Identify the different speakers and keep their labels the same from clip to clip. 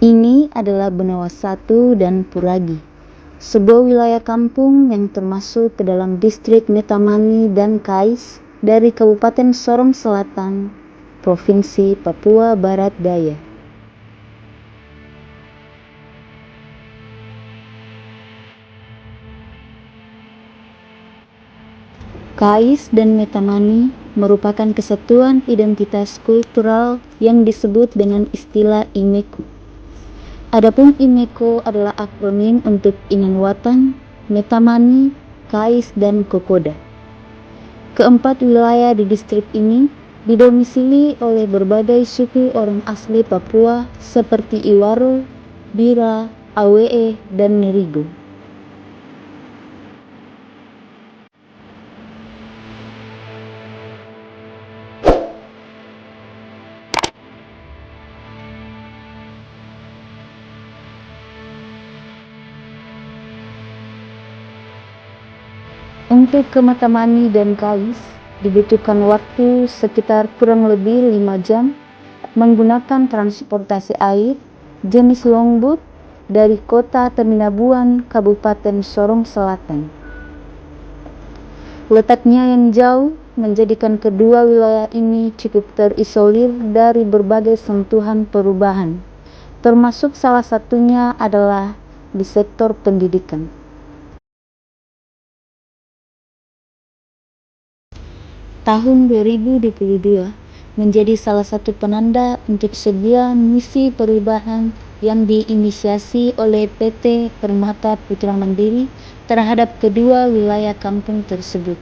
Speaker 1: Ini adalah Benawa 1 dan Puragi, sebuah wilayah kampung yang termasuk ke dalam distrik Metamani dan Kais dari Kabupaten Sorong Selatan, Provinsi Papua Barat Daya. Kais dan Metamani merupakan kesatuan identitas kultural yang disebut dengan istilah Imeko. Adapun Imeko adalah akronim untuk Inanwatan, Metamani, Kais, dan Kokoda. Keempat wilayah di distrik ini didomisili oleh berbagai suku orang asli Papua seperti Iwaro, Bira, Awe, dan Nerigo. Untuk ke Metamani dan Kais dibutuhkan waktu sekitar kurang lebih 5 jam menggunakan transportasi air jenis longboat dari kota Teminabuan, Kabupaten Sorong Selatan. Letaknya yang jauh menjadikan kedua wilayah ini cukup terisolir dari berbagai sentuhan perubahan, termasuk salah satunya adalah di sektor pendidikan. Tahun 2022 menjadi salah satu penanda untuk sebuah misi perubahan yang diinisiasi oleh PT Permata Putra Mandiri terhadap kedua wilayah kampung tersebut.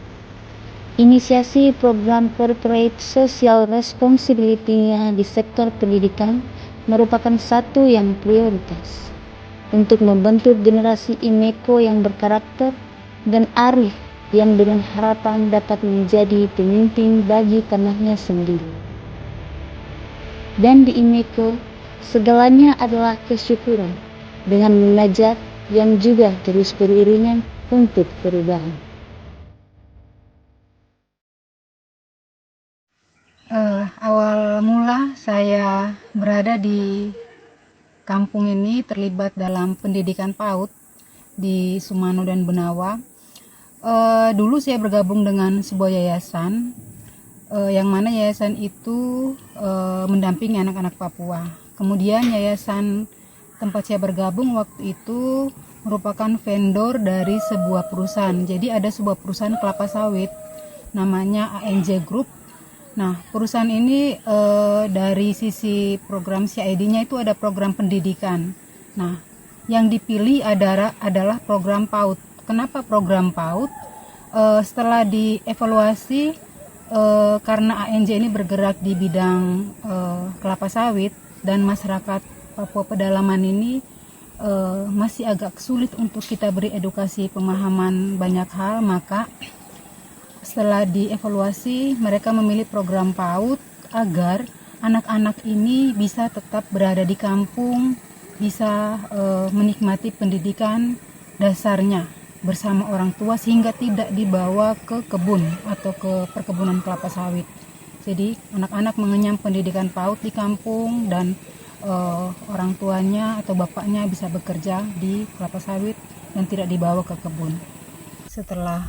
Speaker 1: Inisiasi program Corporate Social Responsibility-nya di sektor pendidikan merupakan satu yang prioritas untuk membentuk generasi Imeko yang berkarakter dan arif yang dengan harapan dapat menjadi pemimpin bagi tanahnya sendiri. Dan di Imeko, segalanya adalah kesyukuran dengan munajat yang juga terus beriringan untuk perubahan.
Speaker 2: Awal mula saya berada di kampung ini terlibat dalam pendidikan PAUD di Sumano dan Benawa. Dulu saya bergabung dengan sebuah yayasan, yang mana yayasan itu mendampingi anak-anak Papua. Kemudian yayasan tempat saya bergabung waktu itu merupakan vendor dari sebuah perusahaan. Jadi ada sebuah perusahaan kelapa sawit namanya ANJ Group. Nah, perusahaan ini dari sisi program CID-nya itu ada program pendidikan. Nah, yang dipilih adalah program PAUD. Kenapa program PAUD? Setelah dievaluasi, karena ANJ ini bergerak di bidang kelapa sawit dan masyarakat Papua pedalaman ini masih agak sulit untuk kita beri edukasi pemahaman banyak hal, maka setelah dievaluasi mereka memilih program PAUD agar anak-anak ini bisa tetap berada di kampung, bisa menikmati pendidikan dasarnya bersama orang tua sehingga tidak dibawa ke kebun atau ke perkebunan kelapa sawit. Jadi anak-anak mengenyam pendidikan PAUD di kampung dan orang tuanya atau bapaknya bisa bekerja di kelapa sawit dan tidak dibawa ke kebun. Setelah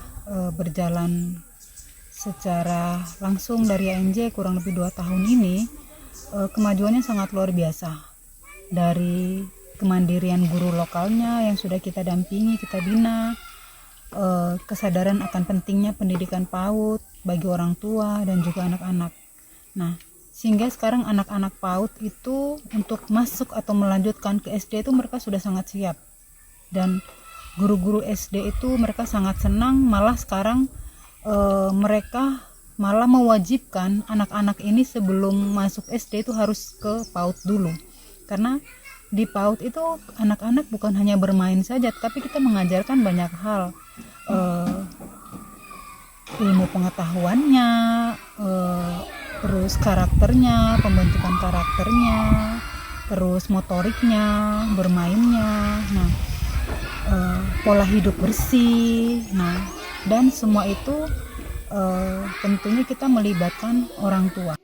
Speaker 2: berjalan secara langsung dari ANJ kurang lebih 2 tahun ini, kemajuannya sangat luar biasa. Dari kemandirian guru lokalnya yang sudah kita dampingi, kita bina, kesadaran akan pentingnya pendidikan PAUD bagi orang tua dan juga anak-anak. Nah, sehingga sekarang anak-anak PAUD itu untuk masuk atau melanjutkan ke SD itu mereka sudah sangat siap. Dan guru-guru SD itu mereka sangat senang, malah sekarang mereka malah mewajibkan anak-anak ini sebelum masuk SD itu harus ke PAUD dulu. Karena di PAUD itu anak-anak bukan hanya bermain saja, tapi kita mengajarkan banyak hal, ilmu pengetahuannya, terus karakternya, pembentukan karakternya, terus motoriknya, bermainnya, nah pola hidup bersih, nah dan semua itu tentunya kita melibatkan orang tua.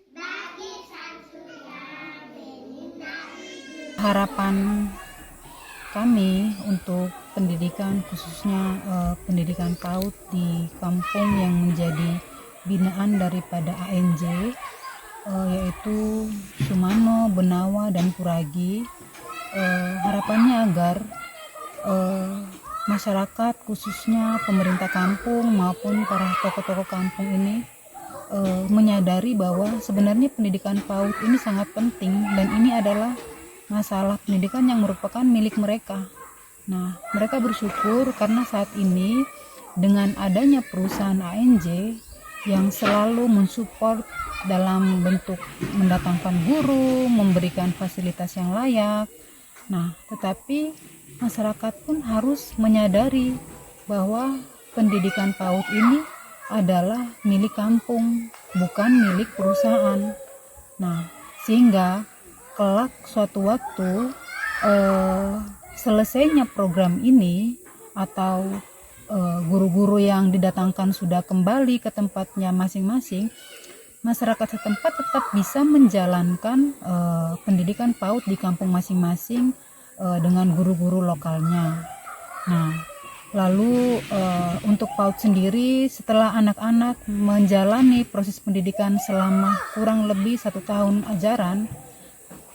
Speaker 2: harapan kami untuk pendidikan, khususnya pendidikan PAUD di kampung yang menjadi binaan daripada ANJ, yaitu Sumano, Benawa, dan Puragi. Harapannya agar masyarakat, khususnya pemerintah kampung maupun para tokoh-tokoh kampung ini menyadari bahwa sebenarnya pendidikan PAUD ini sangat penting, dan ini adalah masalah pendidikan yang merupakan milik mereka. Nah, mereka bersyukur karena saat ini dengan adanya perusahaan ANJ yang selalu mensupport dalam bentuk mendatangkan guru, memberikan fasilitas yang layak. Nah, tetapi masyarakat pun harus menyadari bahwa pendidikan PAUD ini adalah milik kampung, bukan milik perusahaan. Nah, sehingga kelak suatu waktu selesainya program ini atau guru-guru yang didatangkan sudah kembali ke tempatnya masing-masing, masyarakat setempat tetap bisa menjalankan pendidikan PAUD di kampung masing-masing dengan guru-guru lokalnya. Nah, lalu untuk PAUD sendiri, setelah anak-anak menjalani proses pendidikan selama kurang lebih 1 tahun ajaran,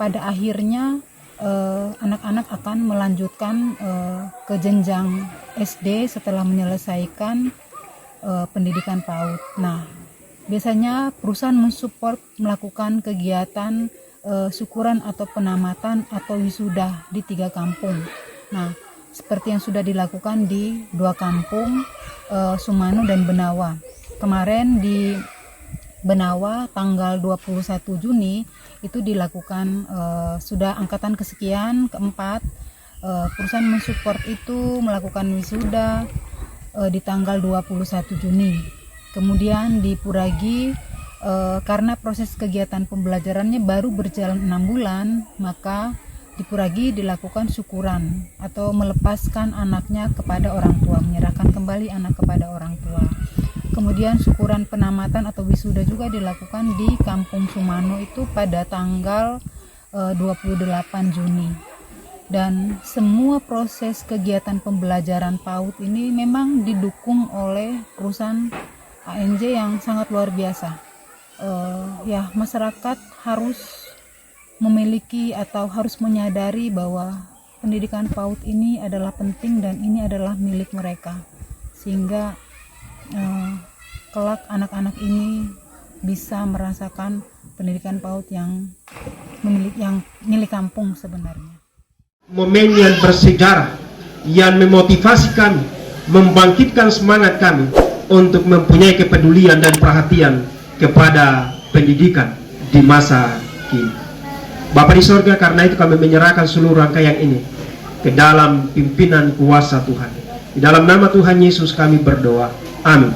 Speaker 2: pada akhirnya anak-anak akan melanjutkan ke jenjang SD setelah menyelesaikan pendidikan PAUD. Nah, biasanya perusahaan mensupport melakukan kegiatan syukuran atau penamatan atau wisuda di 3 kampung. Nah, seperti yang sudah dilakukan di 2 kampung, Sumano dan Benawa. Kemarin di Benawa tanggal 21 Juni itu dilakukan sudah angkatan kesekian, keempat. Perusahaan mensupport itu melakukan wisuda di tanggal 21 Juni. Kemudian di Puragi, karena proses kegiatan pembelajarannya baru berjalan 6 bulan, maka di Puragi dilakukan syukuran atau melepaskan anaknya kepada orang tua, menyerahkan kembali anak kepada orang tua. Kemudian syukuran penamatan atau wisuda juga dilakukan di Kampung Sumano itu pada tanggal 28 Juni. Dan semua proses kegiatan pembelajaran PAUD ini memang didukung oleh perusahaan ANJ yang sangat luar biasa. Ya, masyarakat harus memiliki atau harus menyadari bahwa pendidikan PAUD ini adalah penting dan ini adalah milik mereka, sehingga kelak anak-anak ini bisa merasakan pendidikan PAUD yang milik kampung sebenarnya.
Speaker 3: Momen yang bersejarah yang memotivasi kami, membangkitkan semangat kami untuk mempunyai kepedulian dan perhatian kepada pendidikan di masa kini. Bapa di sorga, karena itu kami menyerahkan seluruh rangkaian ini ke dalam pimpinan kuasa Tuhan. Di dalam nama Tuhan Yesus kami berdoa. Amin.